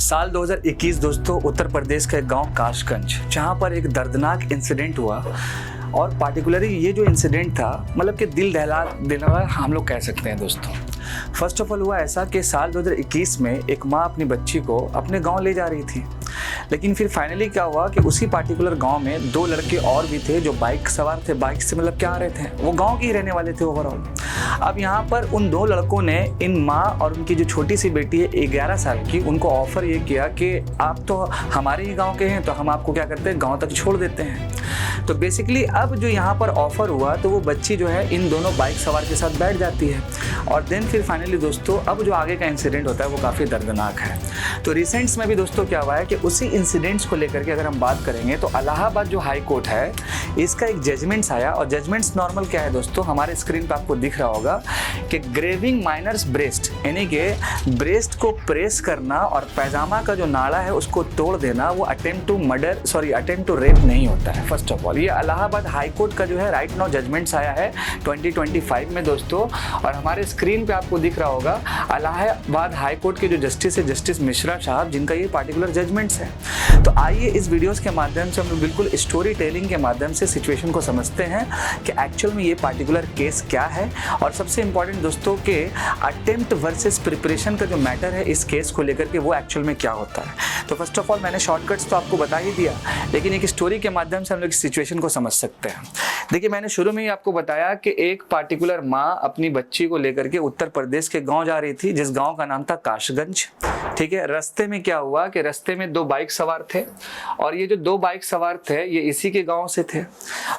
साल 2021 दोस्तों, उत्तर प्रदेश का एक गांव काशगंज, जहां पर एक दर्दनाक इंसिडेंट हुआ। और पार्टिकुलरली ये जो इंसिडेंट था, मतलब कि दिल दहला देने वाला हम लोग कह सकते हैं दोस्तों। फर्स्ट ऑफ ऑल हुआ ऐसा कि साल 2021 में एक माँ अपनी बच्ची को अपने गांव ले जा रही थी, लेकिन फिर फाइनली क्या हुआ कि उसी पार्टिकुलर गांव में दो लड़के और भी थे जो बाइक सवार थे। बाइक से मतलब क्या आ रहे थे, वो गांव के ही रहने वाले थे ओवरऑल। अब यहाँ पर उन दो लड़कों ने इन माँ और उनकी जो छोटी सी बेटी है 11 साल की, उनको ऑफर ये किया कि आप तो हमारे ही गांव के हैं, तो हम आपको क्या करते हैं, गांव तक छोड़ देते हैं। तो बेसिकली अब जो यहाँ पर ऑफर हुआ, तो वो बच्ची जो है इन दोनों बाइक सवार के साथ बैठ जाती है। और देन फिर फाइनली दोस्तों, अब जो आगे का इंसिडेंट होता है वो काफ़ी दर्दनाक है। तो रिसेंट्स में भी दोस्तों क्या हुआ है कि उसी इंसिडेंट्स को लेकर के अगर हम बात करेंगे, तो इलाहाबाद जो हाई कोर्ट है, इसका एक जजमेंट्स आया। और जजमेंट्स नॉर्मल क्या है दोस्तों, हमारे स्क्रीन पर आपको दिख रहा होगा कि ग्रेविंग माइनर्स ब्रेस्ट, यानी कि ब्रेस्ट को प्रेस करना और पैजामा का जो नाड़ा है उसको तोड़ देना, वो अटेम्प्ट टू रेप नहीं होता है। फर्स्ट ऑफ ऑल ये इलाहाबाद हाई कोर्ट का जो है राइट नाउ जजमेंट्स आया है 2025 में दोस्तों। और हमारे स्क्रीन पे आपको दिख रहा होगा इलाहाबाद हाई कोर्ट के जो जस्टिस है, जस्टिस मिश्रा साहब, जिनका ये पार्टिकुलर जजमेंट्स है। तो आइए इस वीडियोस के माध्यम से हम लोग बिल्कुल स्टोरी टेलिंग के माध्यम से सिचुएशन को समझते हैं कि एक्चुअल में ये पार्टिकुलर केस क्या है। और सबसे इंपॉर्टेंट दोस्तों के अटेम्प्ट वर्सेस प्रिपरेशन का जो मैटर है इस केस को लेकर के, वो एक्चुअल में क्या होता है। तो फर्स्ट ऑफ ऑल मैंने शॉर्टकट्स तो आपको बता ही दिया, लेकिन एक स्टोरी के माध्यम से हम लोग इस सिचुएशन को समझ सकते हैं। देखिए, मैंने शुरू में ही आपको बताया कि एक पार्टिकुलर माँ अपनी बच्ची को लेकर के उत्तर प्रदेश के गांव जा रही थी, जिस गांव का नाम था काशगंज। ठीक है, रास्ते में क्या हुआ कि रास्ते में दो बाइक सवार थे, और ये जो दो बाइक सवार थे ये इसी के गांव से थे।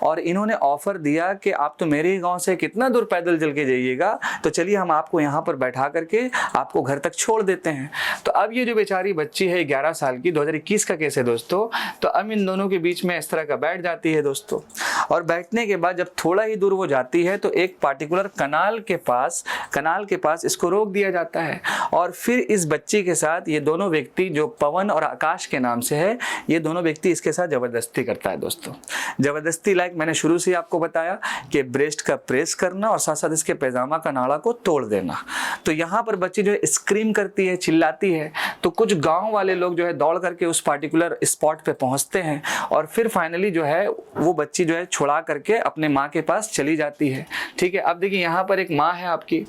और इन्होंने ऑफर दिया कि आप तो मेरे ही गांव से कितना दूर पैदल चल के जाइएगा, तो चलिए हम आपको यहाँ पर बैठा करके आपको घर तक छोड़ देते हैं। तो अब ये जो बेचारी बच्ची है 11 साल की, 2021 का केस है दोस्तों, तो अब इन दोनों के बीच में इस तरह का बैठ जाती है दोस्तों। और बैठने के बाद जब थोड़ा ही दूर वो जाती है, तो एक पार्टिकुलर कनाल के पास इसको रोक दिया जाता है। और फिर इस बच्ची के साथ ये दोनों व्यक्ति, जो पवन और आकाश के नाम से है, ये दोनों व्यक्ति इसके साथ जबरदस्ती करता है दोस्तों। जबरदस्ती लाइक मैंने शुरू से आपको बताया कि ब्रेस्ट का प्रेस करना और साथ साथ इसके पैजामा का नाड़ा को तोड़ देना। तो यहाँ पर बच्ची जो है स्क्रीम करती है, चिल्लाती है। तो कुछ गांव वाले लोग जो है दौड़ करके उस पार्टिकुलर स्पॉट पे पहुंचते हैं, और फिर फाइनली जो है वो बच्ची जो है छुड़ा करके अपने माँ के पास चली जाती है। ठीक है, अब देखिए यहाँ पर एक माँ है आपकी।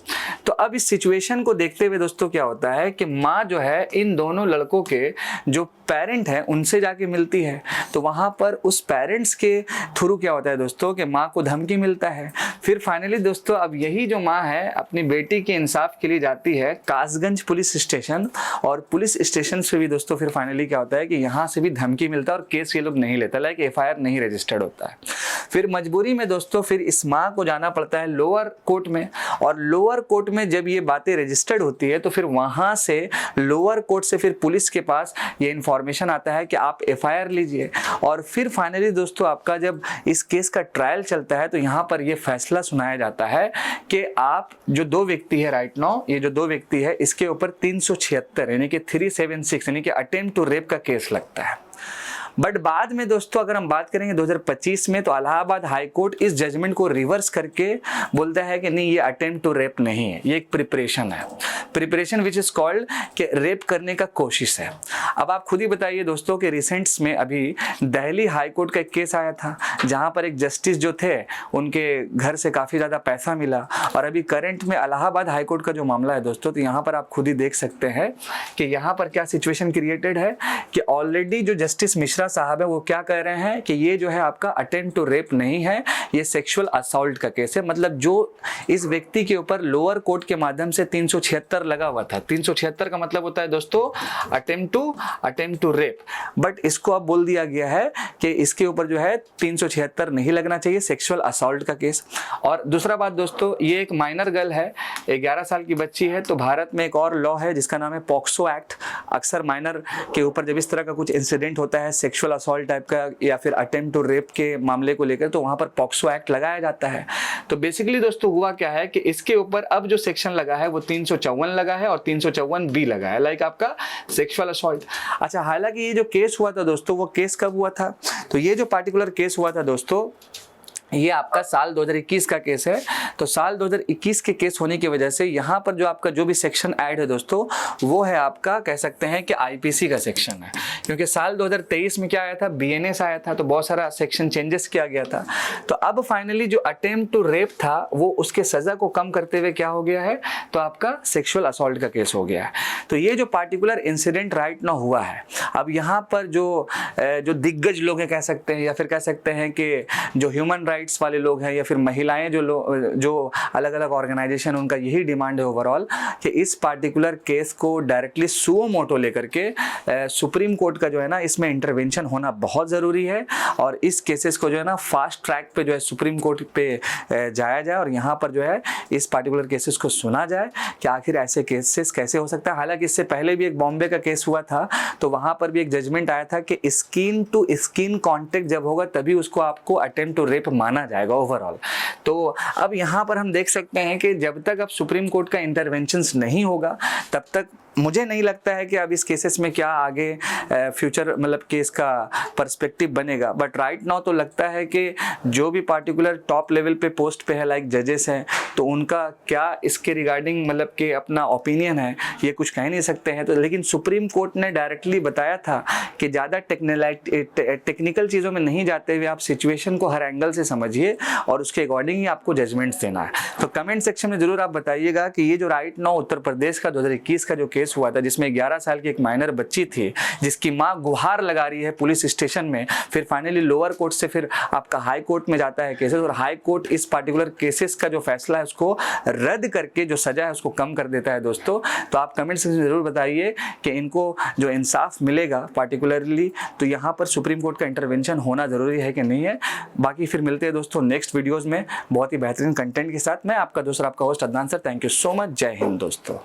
तो अब इस सिचुएशन को देखते हुए दोस्तों क्या होता है कि माँ जो है इन दोनों लड़कों के जो पेरेंट हैं उनसे जाके मिलती है। तो वहाँ पर उस पेरेंट्स के थ्रू क्या होता है दोस्तों कि माँ को धमकी मिलता है। फिर फाइनली दोस्तों अब यही जो माँ है अपनी बेटी के इंसाफ के लिए जाती है कासगंज पुलिस स्टेशन, और पुलिस स्टेशन से भी दोस्तों फिर फाइनली क्या होता है कि यहाँ से भी धमकी मिलता है और केस ये लोग नहीं लेता, लाइक FIR नहीं रजिस्टर्ड होता है। फिर मजबूरी में दोस्तों फिर इस माँ को जाना पड़ता है लोअर कोर्ट में, और लोअर कोर्ट में जब ये बातें रजिस्टर्ड होती है तो फिर वहाँ से लोअर कोर्ट से फिर पुलिस के पास ये इन्फॉर्मेशन आता है कि आप FIR लीजिए। और फिर फाइनली दोस्तों आपका जब इस केस का ट्रायल चलता है, तो यहाँ पर ये फैसला सुनाया जाता है कि आप जो दो व्यक्ति है राइट नाउ, ये जो दो व्यक्ति है इसके ऊपर 376 यानी कि 376 यानी कि अटेम्प्ट टू रेप का केस लगता है। बट बाद में दोस्तों अगर हम बात करेंगे 2025 में, तो इलाहाबाद हाई कोर्ट इस जजमेंट को रिवर्स करके बोलता है कि नहीं, ये अटेम्प्ट टू रेप नहीं है, ये एक प्रिपरेशन है, प्रिपरेशन विच इज कॉल्ड कि रेप करने का कोशिश है। अब आप खुद ही बताइए दोस्तों कि रिसेंट्स में अभी दिल्ली हाई कोर्ट का एक केस आया था, जहां पर एक जस्टिस जो थे उनके घर से काफ़ी ज़्यादा पैसा मिला। और अभी करंट में इलाहाबाद हाई कोर्ट का जो मामला है दोस्तों, तो यहाँ पर आप खुद ही देख सकते हैं कि यहाँ पर क्या सिचुएशन क्रिएटेड है कि ऑलरेडी जो जस्टिस मिश्रा साहब है वो क्या कह रहे हैं कि ये जो है आपका अटेम्प्ट टू रेप नहीं है, ये सेक्सुअल असॉल्ट का केस है। मतलब जो इस व्यक्ति के ऊपर लोअर कोर्ट के माध्यम से 376 लगा हुआ था, 376 का मतलब होता है दोस्तों अटेम्प्ट टू रेप, बट इसको अब बोल दिया गया है कि इसके ऊपर जो है 376 नहीं लगना चाहिए, सेक्सुअल असॉल्ट का केस। और दूसरा बात दोस्तों, ये एक माइनर गर्ल है, 11 साल की बच्ची है। तो भारत में एक और लॉ है जिसका नाम है पॉक्सो एक्ट। अक्सर माइनर के ऊपर जब इस तरह का कुछ इंसिडेंट होता है सेक्सुअल असॉल्ट टाइप का या फिर अटेम्प्ट टू रेप के मामले को लेकर, तो वहां पर पॉक्सो एक्ट लगाया जाता है। तो बेसिकली दोस्तों हुआ क्या है कि इसके ऊपर अब जो सेक्शन लगा है वो 354 लगा है और 354B लगा है, लाइक आपका सेक्सुअल असॉल्ट। अच्छा, हालांकि ये जो केस हुआ था दोस्तों, वो केस कब हुआ था, तो ये जो पार्टिकुलर केस हुआ था दोस्तों, ये आपका साल 2021 का केस है। तो तो साल 2021 के केस होने की वजह से यहाँ पर जो आपका जो भी सेक्शन ऐड है दोस्तों, वो है आपका कह सकते हैं कि आईपीसी का सेक्शन है, क्योंकि साल 2023 में क्या आया था, बीएनएस आया था, तो बहुत सारा सेक्शन चेंजेस किया गया था। तो अब फाइनली जो अटेम्प्ट टू रेप था वो उसके सजा को कम करते हुए क्या हो गया है, तो आपका सेक्सुअल असॉल्ट का केस हो गया है। तो ये जो पार्टिकुलर इंसिडेंट राइट नाउ हुआ है, अब यहाँ पर जो दिग्गज लोग हैं कह सकते हैं, या फिर कह सकते हैं कि जो ह्यूमन राइट्स वाले लोग हैं, या फिर महिलाएं जो अलग अलग ऑर्गेनाइजेशन, उनका यही डिमांड है ओवरऑल कि इस पार्टिकुलर केस को डायरेक्टली सुओ मोटो लेकर के सुप्रीम कोर्ट का जो है ना इसमें इंटरवेंशन होना बहुत ज़रूरी है, और इस केसेस को जो है ना फास्ट ट्रैक पे जो है सुप्रीम कोर्ट पे जाया जाए, और यहाँ पर जो है इस पार्टिकुलर केसेस को सुना जाए कि आखिर ऐसे केसेस कैसे हो सकता है। हालांकि इससे पहले भी एक बॉम्बे का केस हुआ था, तो वहाँ पर भी एक जजमेंट आया था कि स्किन टू स्किन कॉन्टेक्ट जब होगा तभी उसको आपको अटेम्प्ट टू रेप माना जाएगा ओवरऑल। तो अब यहाँ पर हम देख सकते हैं कि जब तक अब सुप्रीम कोर्ट का इंटरवेंशन नहीं होगा तब तक मुझे नहीं लगता है कि अब इस केसेस में क्या आगे फ्यूचर मतलब केस का पर्सपेक्टिव बनेगा। बट राइट नाउ तो लगता है कि जो भी पार्टिकुलर टॉप लेवल पे पोस्ट पे है लाइक जजेस हैं, तो उनका क्या इसके रिगार्डिंग मतलब कि अपना ओपिनियन है, ये कुछ कह नहीं सकते हैं। तो लेकिन सुप्रीम कोर्ट ने डायरेक्टली बताया था कि ज़्यादा टेक्निकल चीज़ों में नहीं जाते हुए आप सिचुएशन को हर एंगल से समझिए और उसके अकॉर्डिंग ही आपको जजमेंट्स देना है। तो कमेंट सेक्शन में ज़रूर आप बताइएगा कि ये जो राइट नाउ उत्तर प्रदेश का 2021 का जो केस हुआ था, जिसमें 11 साल की एक माइनर बच्ची थी जिसकी मां गुहार लगा रही है पुलिस स्टेशन में, फिर फाइनली लोअर कोर्ट से फिर आपका हाई कोर्ट में जाता है केसेस, और हाई कोर्ट इस पार्टिकुलर केसेस का जो फैसला है उसको रद्द करके जो सजा है उसको कम कर देता है दोस्तों। तो आप कमेंट सेक्शन में जरूर बताइए कि इनको जो इंसाफ मिलेगा पार्टिकुलरली, तो यहाँ पर सुप्रीम कोर्ट का इंटरवेंशन होना जरूरी है कि नहीं है। बाकी फिर मिलते हैं दोस्तों नेक्स्ट वीडियोज में बहुत ही बेहतरीन कंटेंट के साथ। मैं आपका दोस्त आपका host Adnan sir, thank you so much. जय हिंद दोस्तों।